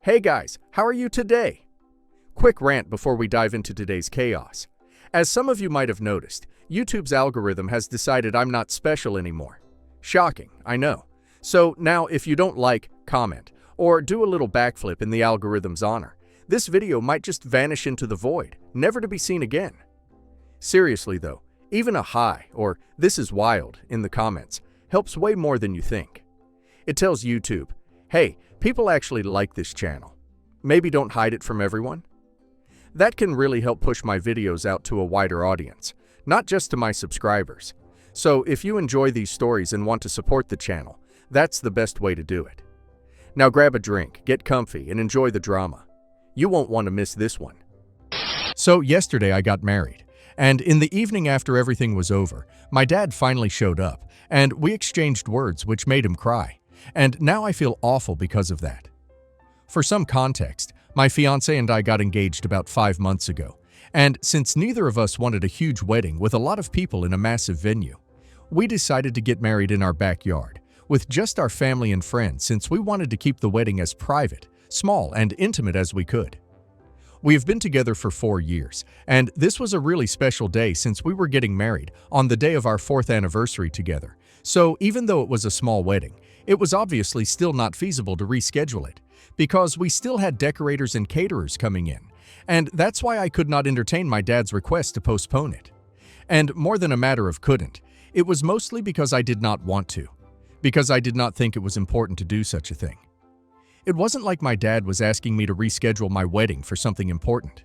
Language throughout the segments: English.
Hey guys, how are you today? Quick rant before we dive into today's chaos. As some of you might have noticed, YouTube's algorithm has decided I'm not special anymore. Shocking, I know. So now if you don't like, comment, or do a little backflip in the algorithm's honor, this video might just vanish into the void, never to be seen again. Seriously though, even a hi or "this is wild" in the comments helps way more than you think. It tells YouTube, hey, people actually like this channel. Maybe don't hide it from everyone. That can really help push my videos out to a wider audience, not just to my subscribers. So if you enjoy these stories and want to support the channel, that's the best way to do it. Now grab a drink, get comfy, and enjoy the drama. You won't want to miss this one. So yesterday I got married, and in the evening after everything was over, my dad finally showed up, and we exchanged words which made him cry. And now I feel awful because of that. For some context, my fiancé and I got engaged about 5 months ago, and since neither of us wanted a huge wedding with a lot of people in a massive venue, we decided to get married in our backyard, with just our family and friends since we wanted to keep the wedding as private, small, and intimate as we could. We have been together for 4 years, and this was a really special day since we were getting married on the day of our 4th anniversary together. So even though it was a small wedding, it was obviously still not feasible to reschedule it, because we still had decorators and caterers coming in, and that's why I could not entertain my dad's request to postpone it. And more than a matter of couldn't, it was mostly because I did not want to, because I did not think it was important to do such a thing. It wasn't like my dad was asking me to reschedule my wedding for something important.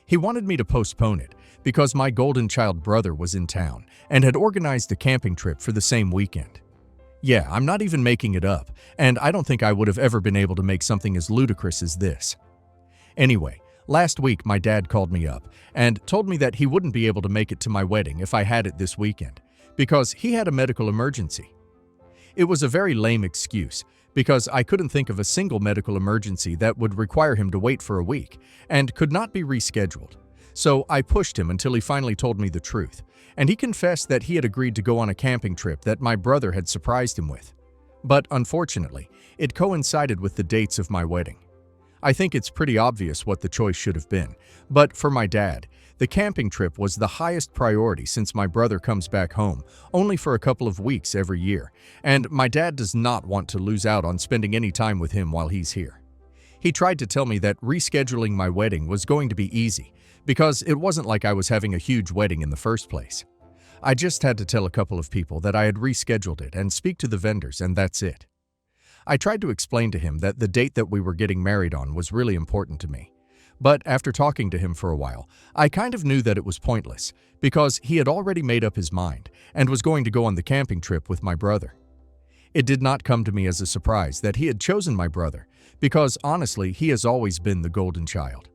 He wanted me to postpone it because my golden child brother was in town and had organized a camping trip for the same weekend. Yeah, I'm not even making it up, and I don't think I would have ever been able to make something as ludicrous as this. Anyway, last week my dad called me up and told me that he wouldn't be able to make it to my wedding if I had it this weekend, because he had a medical emergency. It was a very lame excuse, because I couldn't think of a single medical emergency that would require him to wait for a week and could not be rescheduled. So I pushed him until he finally told me the truth, and he confessed that he had agreed to go on a camping trip that my brother had surprised him with. But unfortunately, it coincided with the dates of my wedding. I think it's pretty obvious what the choice should have been, but for my dad, the camping trip was the highest priority since my brother comes back home only for a couple of weeks every year, and my dad does not want to lose out on spending any time with him while he's here. He tried to tell me that rescheduling my wedding was going to be easy, because it wasn't like I was having a huge wedding in the first place. I just had to tell a couple of people that I had rescheduled it and speak to the vendors, and that's it. I tried to explain to him that the date that we were getting married on was really important to me. But after talking to him for a while, I kind of knew that it was pointless, because he had already made up his mind and was going to go on the camping trip with my brother. It did not come to me as a surprise that he had chosen my brother, because honestly, he has always been the golden child.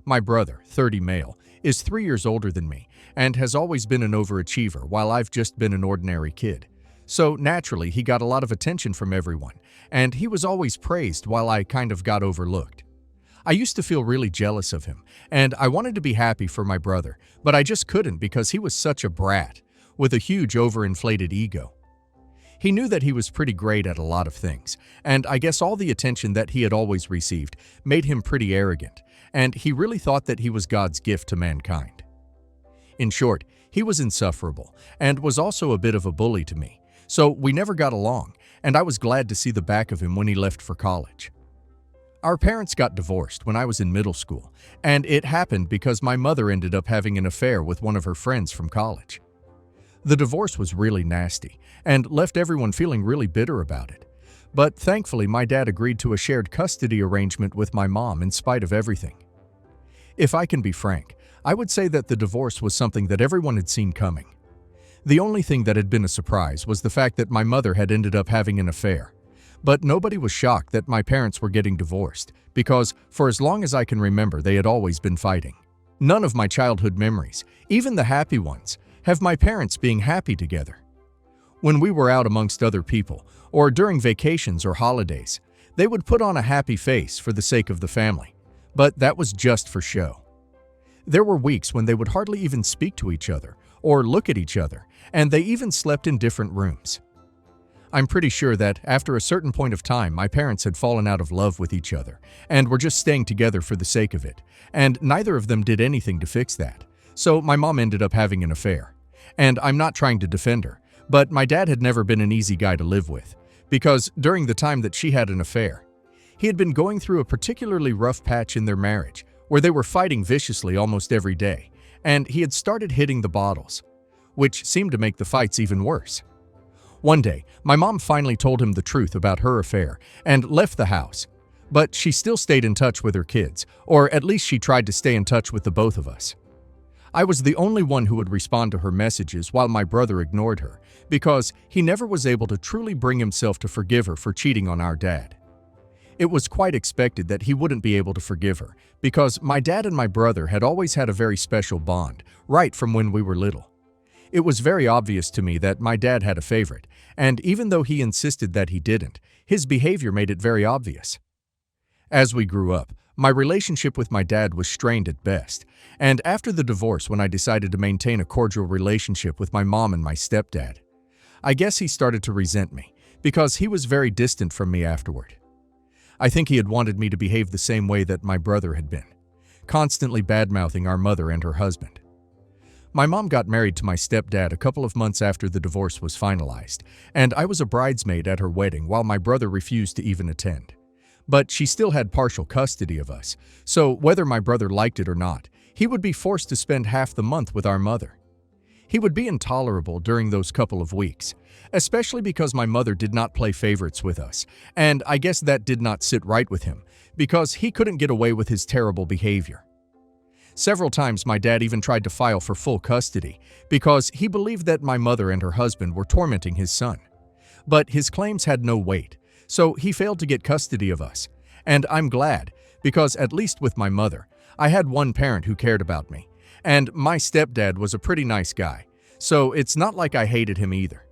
My brother, 30 male, is 3 years older than me and has always been an overachiever while I've just been an ordinary kid. So naturally, he got a lot of attention from everyone, and he was always praised while I kind of got overlooked. I used to feel really jealous of him, and I wanted to be happy for my brother, but I just couldn't because he was such a brat, with a huge overinflated ego. He knew that he was pretty great at a lot of things, and I guess all the attention that he had always received made him pretty arrogant, and he really thought that he was God's gift to mankind. In short, he was insufferable, and was also a bit of a bully to me, so we never got along, and I was glad to see the back of him when he left for college. Our parents got divorced when I was in middle school, and it happened because my mother ended up having an affair with one of her friends from college. The divorce was really nasty, and left everyone feeling really bitter about it. But thankfully, my dad agreed to a shared custody arrangement with my mom in spite of everything. If I can be frank, I would say that the divorce was something that everyone had seen coming. The only thing that had been a surprise was the fact that my mother had ended up having an affair. But nobody was shocked that my parents were getting divorced, because for as long as I can remember, they had always been fighting. None of my childhood memories, even the happy ones, have my parents being happy together. When we were out amongst other people, or during vacations or holidays, they would put on a happy face for the sake of the family, but that was just for show. There were weeks when they would hardly even speak to each other or look at each other, and they even slept in different rooms. I'm pretty sure that after a certain point of time, my parents had fallen out of love with each other and were just staying together for the sake of it, and neither of them did anything to fix that. So my mom ended up having an affair. And I'm not trying to defend her, but my dad had never been an easy guy to live with, because during the time that she had an affair, he had been going through a particularly rough patch in their marriage, where they were fighting viciously almost every day, and he had started hitting the bottles, which seemed to make the fights even worse. One day, my mom finally told him the truth about her affair and left the house, but she still stayed in touch with her kids, or at least she tried to stay in touch with the both of us. I was the only one who would respond to her messages while my brother ignored her, because he never was able to truly bring himself to forgive her for cheating on our dad. It was quite expected that he wouldn't be able to forgive her, because my dad and my brother had always had a very special bond, right from when we were little. It was very obvious to me that my dad had a favorite, and even though he insisted that he didn't, his behavior made it very obvious. As we grew up, my relationship with my dad was strained at best, and after the divorce, when I decided to maintain a cordial relationship with my mom and my stepdad, I guess he started to resent me, because he was very distant from me afterward. I think he had wanted me to behave the same way that my brother had been, constantly bad-mouthing our mother and her husband. My mom got married to my stepdad a couple of months after the divorce was finalized, and I was a bridesmaid at her wedding while my brother refused to even attend. But she still had partial custody of us, so whether my brother liked it or not, he would be forced to spend half the month with our mother. He would be intolerable during those couple of weeks, especially because my mother did not play favorites with us, and I guess that did not sit right with him, because he couldn't get away with his terrible behavior. Several times my dad even tried to file for full custody, because he believed that my mother and her husband were tormenting his son. But his claims had no weight, so he failed to get custody of us, and I'm glad, because at least with my mother, I had one parent who cared about me, and my stepdad was a pretty nice guy, so it's not like I hated him either.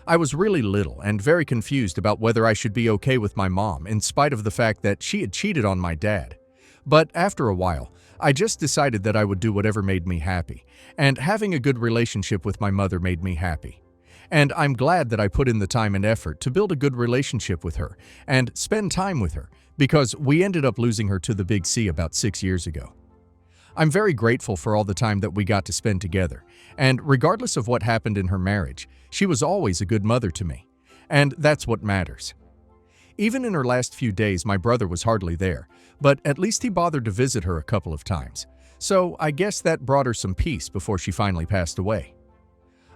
I was really little and very confused about whether I should be okay with my mom in spite of the fact that she had cheated on my dad. But after a while, I just decided that I would do whatever made me happy, and having a good relationship with my mother made me happy. And I'm glad that I put in the time and effort to build a good relationship with her and spend time with her, because we ended up losing her to the Big C about 6 years ago. I'm very grateful for all the time that we got to spend together, and regardless of what happened in her marriage, she was always a good mother to me, and that's what matters. Even in her last few days, my brother was hardly there, but at least he bothered to visit her a couple of times, so I guess that brought her some peace before she finally passed away.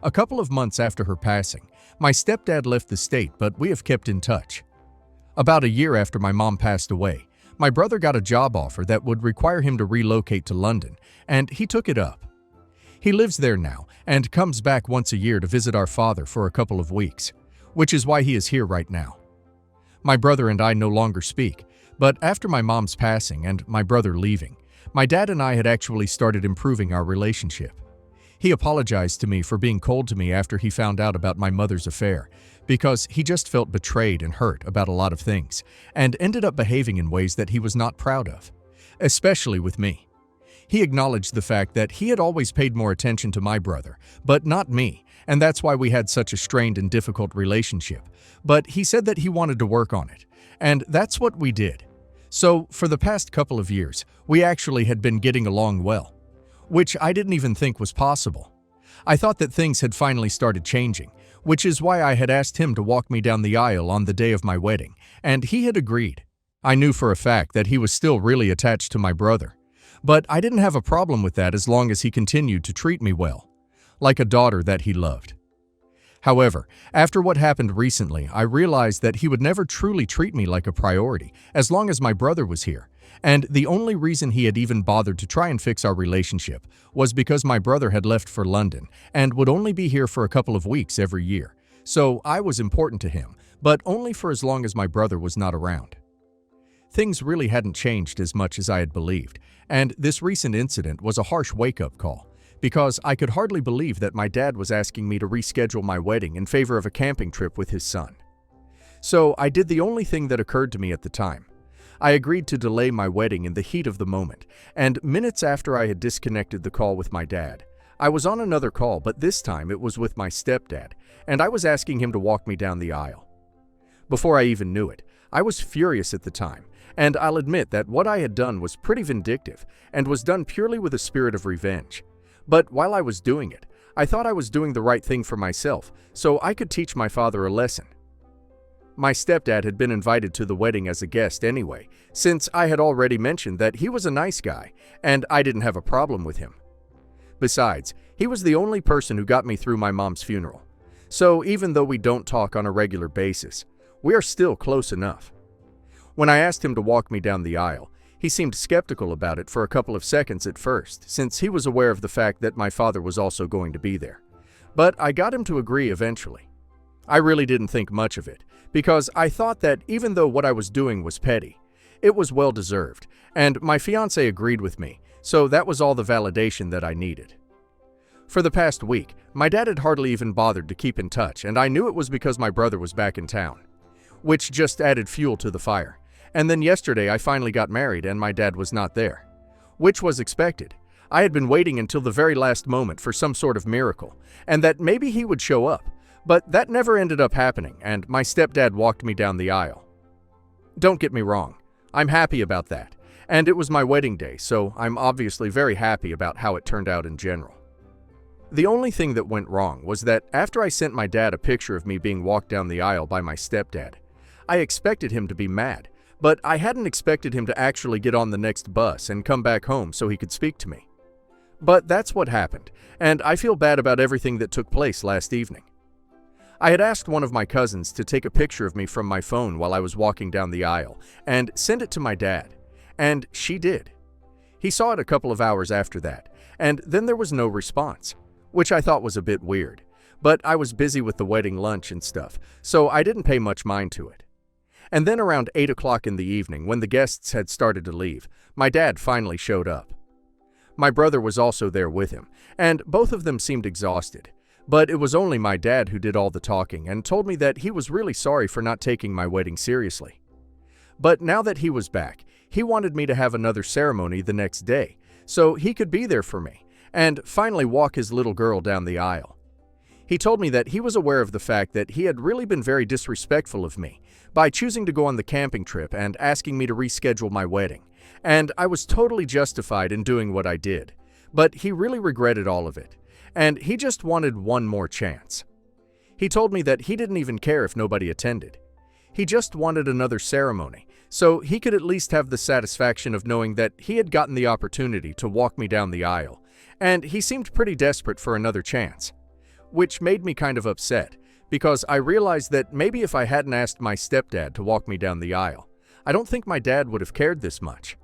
A couple of months after her passing, my stepdad left the state, but we have kept in touch. About a year after my mom passed away, my brother got a job offer that would require him to relocate to London, and he took it up. He lives there now and comes back once a year to visit our father for a couple of weeks, which is why he is here right now. My brother and I no longer speak, but after my mom's passing and my brother leaving, my dad and I had actually started improving our relationship. He apologized to me for being cold to me after he found out about my mother's affair, because he just felt betrayed and hurt about a lot of things, and ended up behaving in ways that he was not proud of, especially with me. He acknowledged the fact that he had always paid more attention to my brother, but not me, and that's why we had such a strained and difficult relationship. But he said that he wanted to work on it, and that's what we did. So, for the past couple of years, we actually had been getting along well, which I didn't even think was possible. I thought that things had finally started changing, which is why I had asked him to walk me down the aisle on the day of my wedding, and he had agreed. I knew for a fact that he was still really attached to my brother, but I didn't have a problem with that as long as he continued to treat me well, like a daughter that he loved. However, after what happened recently, I realized that he would never truly treat me like a priority as long as my brother was here, and the only reason he had even bothered to try and fix our relationship was because my brother had left for London and would only be here for a couple of weeks every year. So I was important to him, but only for as long as my brother was not around. Things really hadn't changed as much as I had believed, and this recent incident was a harsh wake-up call, because I could hardly believe that my dad was asking me to reschedule my wedding in favor of a camping trip with his son. So I did the only thing that occurred to me at the time. I agreed to delay my wedding in the heat of the moment, and minutes after I had disconnected the call with my dad, I was on another call, but this time it was with my stepdad, and I was asking him to walk me down the aisle. Before I even knew it, I was furious at the time, and I'll admit that what I had done was pretty vindictive and was done purely with a spirit of revenge. But while I was doing it, I thought I was doing the right thing for myself, so I could teach my father a lesson. My stepdad had been invited to the wedding as a guest anyway, since I had already mentioned that he was a nice guy, and I didn't have a problem with him. Besides, he was the only person who got me through my mom's funeral. So even though we don't talk on a regular basis, we are still close enough. When I asked him to walk me down the aisle, he seemed skeptical about it for a couple of seconds at first, since he was aware of the fact that my father was also going to be there. But I got him to agree eventually. I really didn't think much of it, because I thought that even though what I was doing was petty, it was well-deserved, and my fiancé agreed with me, so that was all the validation that I needed. For the past week, my dad had hardly even bothered to keep in touch, and I knew it was because my brother was back in town, which just added fuel to the fire. And then yesterday I finally got married and my dad was not there, which was expected. I had been waiting until the very last moment for some sort of miracle, and that maybe he would show up, but that never ended up happening, and my stepdad walked me down the aisle. Don't get me wrong, I'm happy about that, and it was my wedding day, so I'm obviously very happy about how it turned out in general. The only thing that went wrong was that after I sent my dad a picture of me being walked down the aisle by my stepdad, I expected him to be mad, but I hadn't expected him to actually get on the next bus and come back home so he could speak to me. But that's what happened, and I feel bad about everything that took place last evening. I had asked one of my cousins to take a picture of me from my phone while I was walking down the aisle and send it to my dad, and she did. He saw it a couple of hours after that, and then there was no response, which I thought was a bit weird, but I was busy with the wedding lunch and stuff, so I didn't pay much mind to it. And then around 8 o'clock in the evening, when the guests had started to leave, my dad finally showed up. My brother was also there with him, and both of them seemed exhausted. But it was only my dad who did all the talking and told me that he was really sorry for not taking my wedding seriously. But now that he was back, he wanted me to have another ceremony the next day, so he could be there for me, and finally walk his little girl down the aisle. He told me that he was aware of the fact that he had really been very disrespectful of me by choosing to go on the camping trip and asking me to reschedule my wedding, and I was totally justified in doing what I did. But he really regretted all of it, and he just wanted one more chance. He told me that he didn't even care if nobody attended. He just wanted another ceremony, so he could at least have the satisfaction of knowing that he had gotten the opportunity to walk me down the aisle, and he seemed pretty desperate for another chance. Which made me kind of upset, because I realized that maybe if I hadn't asked my stepdad to walk me down the aisle, I don't think my dad would have cared this much.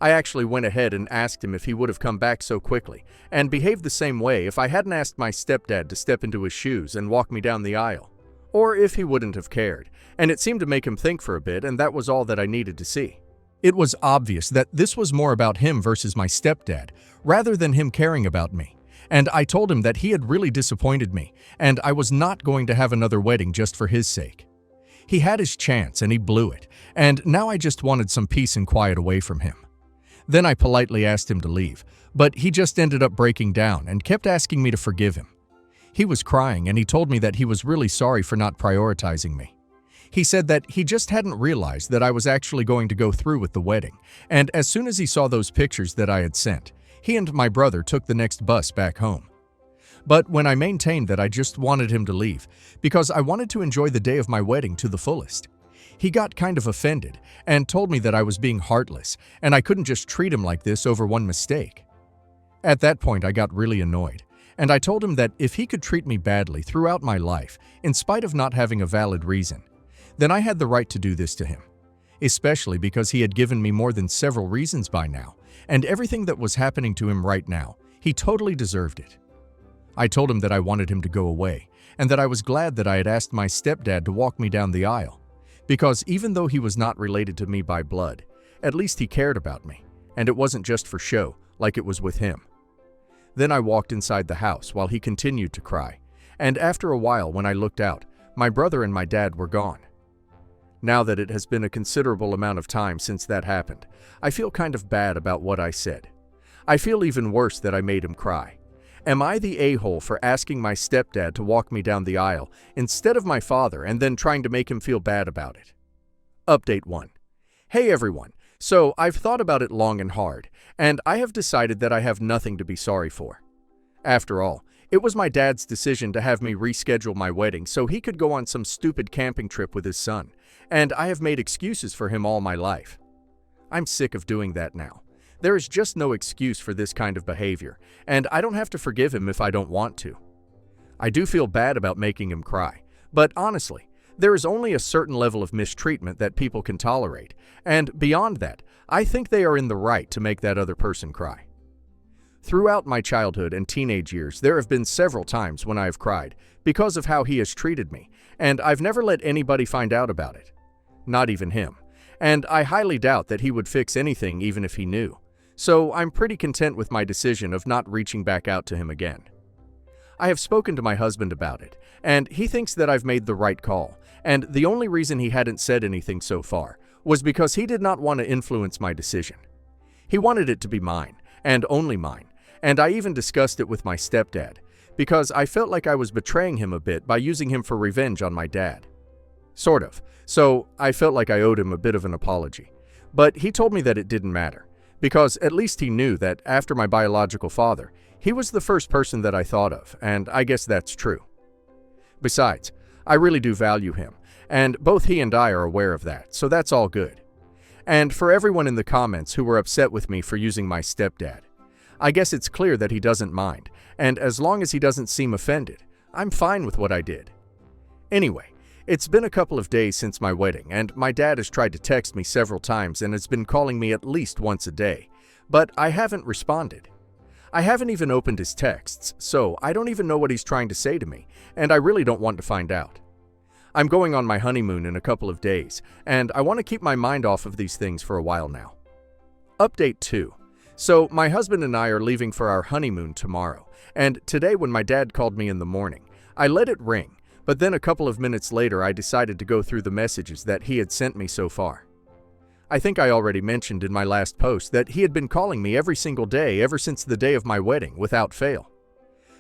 I actually went ahead and asked him if he would have come back so quickly, and behaved the same way if I hadn't asked my stepdad to step into his shoes and walk me down the aisle, or if he wouldn't have cared, and it seemed to make him think for a bit, and that was all that I needed to see. It was obvious that this was more about him versus my stepdad, rather than him caring about me. And I told him that he had really disappointed me, and I was not going to have another wedding just for his sake. He had his chance and he blew it, and now I just wanted some peace and quiet away from him. Then I politely asked him to leave, but he just ended up breaking down and kept asking me to forgive him. He was crying and he told me that he was really sorry for not prioritizing me. He said that he just hadn't realized that I was actually going to go through with the wedding, and as soon as he saw those pictures that I had sent, he and my brother took the next bus back home. But when I maintained that I just wanted him to leave, because I wanted to enjoy the day of my wedding to the fullest, he got kind of offended and told me that I was being heartless and I couldn't just treat him like this over one mistake. At that point, I got really annoyed, and I told him that if he could treat me badly throughout my life, in spite of not having a valid reason, then I had the right to do this to him, especially because he had given me more than several reasons by now, and everything that was happening to him right now, he totally deserved it. I told him that I wanted him to go away, and that I was glad that I had asked my stepdad to walk me down the aisle, because even though he was not related to me by blood, at least he cared about me, and it wasn't just for show, like it was with him. Then I walked inside the house while he continued to cry, and after a while when I looked out, my brother and my dad were gone. Now that it has been a considerable amount of time since that happened, I feel kind of bad about what I said. I feel even worse that I made him cry. Am I the a-hole for asking my stepdad to walk me down the aisle instead of my father and then trying to make him feel bad about it? Update 1. Hey everyone, so I've thought about it long and hard, and I have decided that I have nothing to be sorry for. After all, it was my dad's decision to have me reschedule my wedding so he could go on some stupid camping trip with his son, and I have made excuses for him all my life. I'm sick of doing that now. There is just no excuse for this kind of behavior, and I don't have to forgive him if I don't want to. I do feel bad about making him cry, but honestly, there is only a certain level of mistreatment that people can tolerate, and beyond that, I think they are in the right to make that other person cry. Throughout my childhood and teenage years, there have been several times when I have cried because of how he has treated me, and I've never let anybody find out about it. Not even him. And I highly doubt that he would fix anything even if he knew. So I'm pretty content with my decision of not reaching back out to him again. I have spoken to my husband about it, and he thinks that I've made the right call, and the only reason he hadn't said anything so far was because he did not want to influence my decision. He wanted it to be mine, and only mine, and I even discussed it with my stepdad, because I felt like I was betraying him a bit by using him for revenge on my dad. Sort of, so I felt like I owed him a bit of an apology. But he told me that it didn't matter, because at least he knew that after my biological father, he was the first person that I thought of, and I guess that's true. Besides, I really do value him, and both he and I are aware of that, so that's all good. And for everyone in the comments who were upset with me for using my stepdad, I guess it's clear that he doesn't mind, and as long as he doesn't seem offended, I'm fine with what I did. Anyway, it's been a couple of days since my wedding, and my dad has tried to text me several times and has been calling me at least once a day, but I haven't responded. I haven't even opened his texts, so I don't even know what he's trying to say to me, and I really don't want to find out. I'm going on my honeymoon in a couple of days, and I want to keep my mind off of these things for a while now. Update 2. So my husband and I are leaving for our honeymoon tomorrow, and today when my dad called me in the morning, I let it ring, but then a couple of minutes later I decided to go through the messages that he had sent me so far. I think I already mentioned in my last post that he had been calling me every single day ever since the day of my wedding without fail.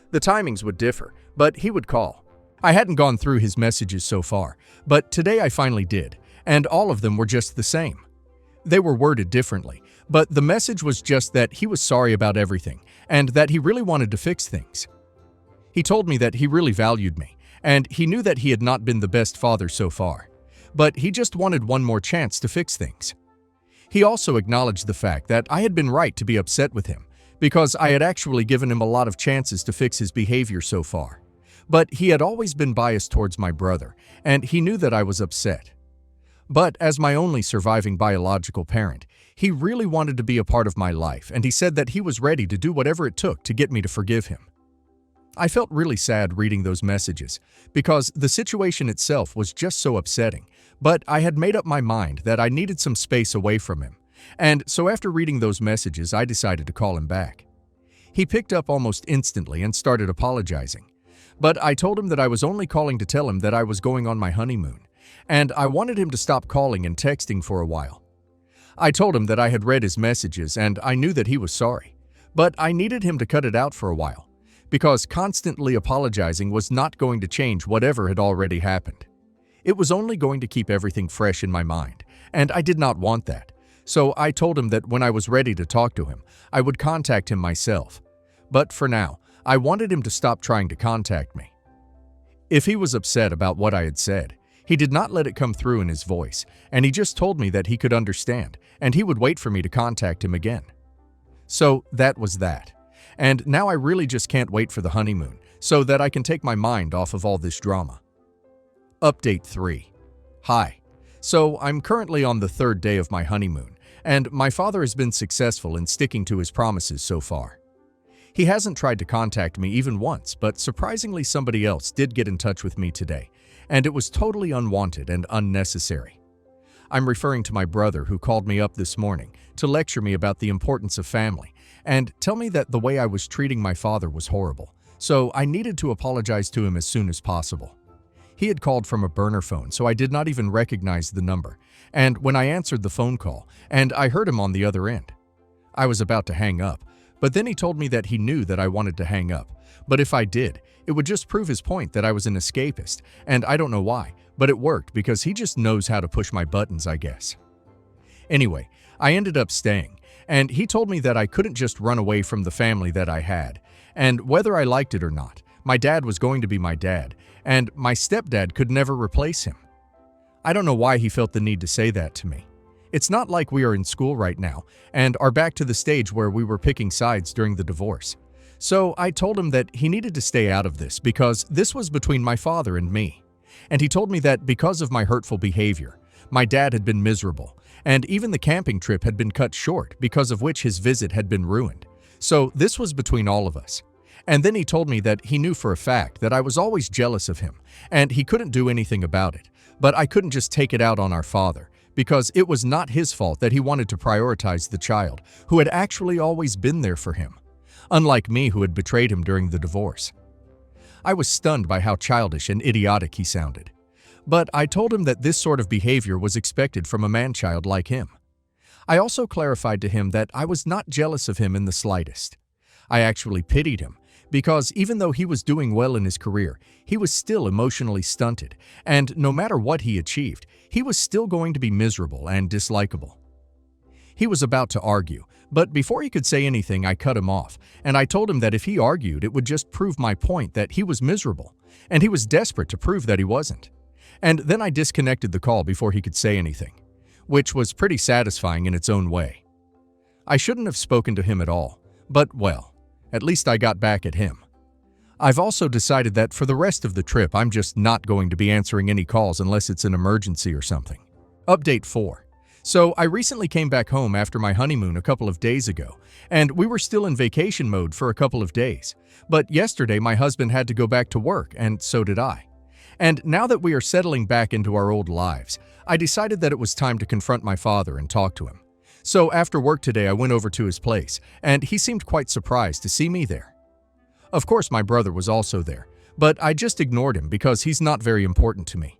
The timings would differ, but he would call. I hadn't gone through his messages so far, but today I finally did, and all of them were just the same. They were worded differently, but the message was just that he was sorry about everything and that he really wanted to fix things. He told me that he really valued me, and he knew that he had not been the best father so far, but he just wanted one more chance to fix things. He also acknowledged the fact that I had been right to be upset with him, because I had actually given him a lot of chances to fix his behavior so far. But he had always been biased towards my brother, and he knew that I was upset. But as my only surviving biological parent, he really wanted to be a part of my life, and he said that he was ready to do whatever it took to get me to forgive him. I felt really sad reading those messages, because the situation itself was just so upsetting, but I had made up my mind that I needed some space away from him, and so after reading those messages I decided to call him back. He picked up almost instantly and started apologizing, but I told him that I was only calling to tell him that I was going on my honeymoon, and I wanted him to stop calling and texting for a while. I told him that I had read his messages and I knew that he was sorry, but I needed him to cut it out for a while, because constantly apologizing was not going to change whatever had already happened. It was only going to keep everything fresh in my mind, and I did not want that. So I told him that when I was ready to talk to him, I would contact him myself. But for now, I wanted him to stop trying to contact me. If he was upset about what I had said, he did not let it come through in his voice, and he just told me that he could understand, and he would wait for me to contact him again. So that was that. And now I really just can't wait for the honeymoon, so that I can take my mind off of all this drama. Update 3. Hi. So I'm currently on the 3rd day of my honeymoon, and my father has been successful in sticking to his promises so far. He hasn't tried to contact me even once, but surprisingly somebody else did get in touch with me today, and it was totally unwanted and unnecessary. I'm referring to my brother who called me up this morning to lecture me about the importance of family and tell me that the way I was treating my father was horrible, so I needed to apologize to him as soon as possible. He had called from a burner phone, so I did not even recognize the number, and when I answered the phone call, and I heard him on the other end, I was about to hang up, But then he told me that he knew that I wanted to hang up, but if I did, it would just prove his point that I was an escapist, and I don't know why, but it worked because he just knows how to push my buttons, I guess. Anyway, I ended up staying, and he told me that I couldn't just run away from the family that I had, and whether I liked it or not, my dad was going to be my dad, and my stepdad could never replace him. I don't know why he felt the need to say that to me. It's not like we are in school right now and are back to the stage where we were picking sides during the divorce. So I told him that he needed to stay out of this because this was between my father and me. And he told me that because of my hurtful behavior, my dad had been miserable, and even the camping trip had been cut short because of which his visit had been ruined. So this was between all of us. And then he told me that he knew for a fact that I was always jealous of him, and he couldn't do anything about it. But I couldn't just take it out on our father, because it was not his fault that he wanted to prioritize the child, who had actually always been there for him, unlike me who had betrayed him during the divorce. I was stunned by how childish and idiotic he sounded. But I told him that this sort of behavior was expected from a man-child like him. I also clarified to him that I was not jealous of him in the slightest. I actually pitied him, because even though he was doing well in his career, he was still emotionally stunted, and no matter what he achieved, he was still going to be miserable and dislikable. He was about to argue, but before he could say anything, I cut him off, and I told him that if he argued, it would just prove my point that he was miserable, and he was desperate to prove that he wasn't. And then I disconnected the call before he could say anything, which was pretty satisfying in its own way. I shouldn't have spoken to him at all, but well, at least I got back at him. I've also decided that for the rest of the trip, I'm just not going to be answering any calls unless it's an emergency or something. Update 4. So I recently came back home after my honeymoon a couple of days ago, and we were still in vacation mode for a couple of days. But yesterday my husband had to go back to work, and so did I. And now that we are settling back into our old lives, I decided that it was time to confront my father and talk to him. So after work today, I went over to his place, and he seemed quite surprised to see me there. Of course, my brother was also there, but I just ignored him because he's not very important to me.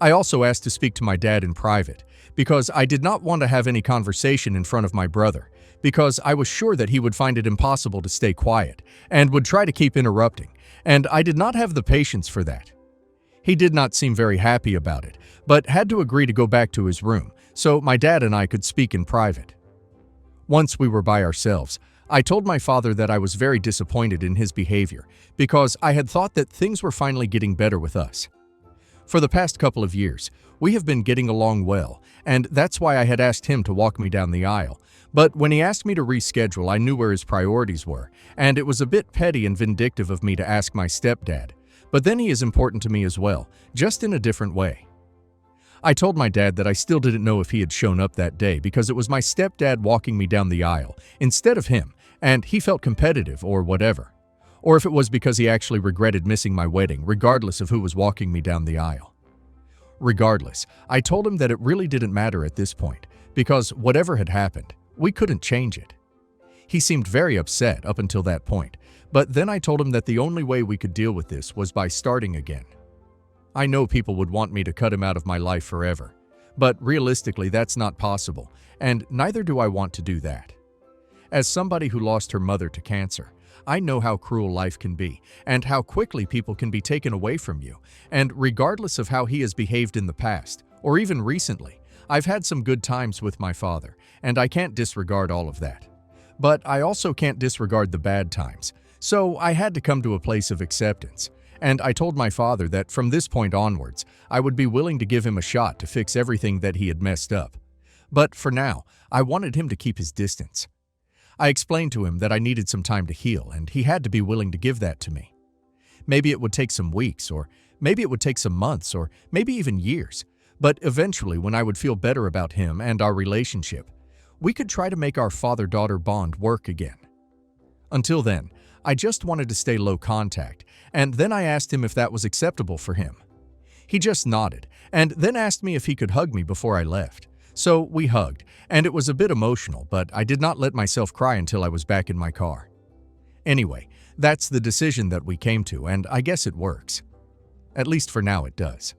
I also asked to speak to my dad in private, because I did not want to have any conversation in front of my brother, because I was sure that he would find it impossible to stay quiet and would try to keep interrupting, and I did not have the patience for that. He did not seem very happy about it, but had to agree to go back to his room, so my dad and I could speak in private. Once we were by ourselves, I told my father that I was very disappointed in his behavior because I had thought that things were finally getting better with us. For the past couple of years, we have been getting along well, and that's why I had asked him to walk me down the aisle. But when he asked me to reschedule, I knew where his priorities were, and it was a bit petty and vindictive of me to ask my stepdad. But then he is important to me as well, just in a different way. I told my dad that I still didn't know if he had shown up that day because it was my stepdad walking me down the aisle instead of him, and he felt competitive or whatever. Or if it was because he actually regretted missing my wedding, regardless of who was walking me down the aisle. Regardless, I told him that it really didn't matter at this point, because whatever had happened, we couldn't change it. He seemed very upset up until that point, but then I told him that the only way we could deal with this was by starting again. I know people would want me to cut him out of my life forever, but realistically that's not possible, and neither do I want to do that. As somebody who lost her mother to cancer, I know how cruel life can be, and how quickly people can be taken away from you, and regardless of how he has behaved in the past, or even recently, I've had some good times with my father, and I can't disregard all of that. But I also can't disregard the bad times, so I had to come to a place of acceptance, and I told my father that from this point onwards, I would be willing to give him a shot to fix everything that he had messed up. But for now, I wanted him to keep his distance. I explained to him that I needed some time to heal, and he had to be willing to give that to me. Maybe it would take some weeks, or maybe it would take some months, or maybe even years, but eventually when I would feel better about him and our relationship, we could try to make our father-daughter bond work again. Until then, I just wanted to stay low contact, and then I asked him if that was acceptable for him. He just nodded, and then asked me if he could hug me before I left. So we hugged, and it was a bit emotional, but I did not let myself cry until I was back in my car. Anyway, that's the decision that we came to, and I guess it works. At least for now it does.